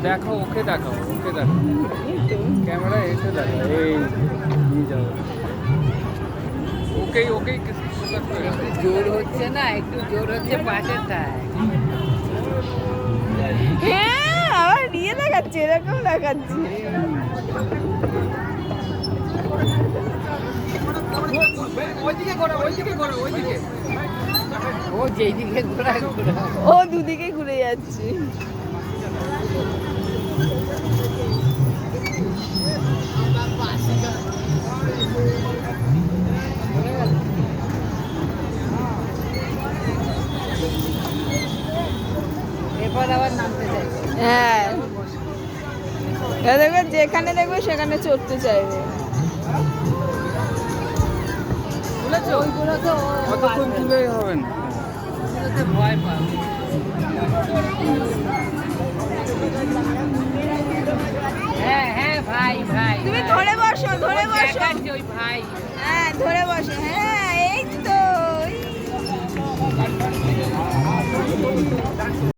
দেখো ওকে দেখাও, ওকে দেখো, ক্যামেরা এসে দেখো, এই নিয়ে যাও ওকেই, ওকেই ফোকাস করে। একটু জোর হচ্ছে না, একটু জোর হচ্ছে পাশেরটায়। হ্যাঁ আবার নিয়ে দেখাচ্ছে, এরকম দেখাচ্ছে। ওইদিকে করো, ওইদিকে করো, ওইদিকে। ও যেদিকে ঘোরায় ঘোরা। ও দুদিকে ঘুরে যাচ্ছে। এবার আবার নামতে চাইছে। হ্যাঁ এবার দেখবে যেখানে দেখবে সেখানে চড়তে চাইবে। বুঝেছো? ওইগুলো তো ও কতক্ষণ পারবে না। তুলে হবে না। ওগুলোতে ভয় পাবে। হ্যাঁ হ্যাঁ ভাই ভাই তুমি ভাই। ধরে বসো, ধরে ও বসো। দেখাচ্ছে ওই ভাই। হ্যাঁ ধরে বসো, হ্যাঁ এই তো।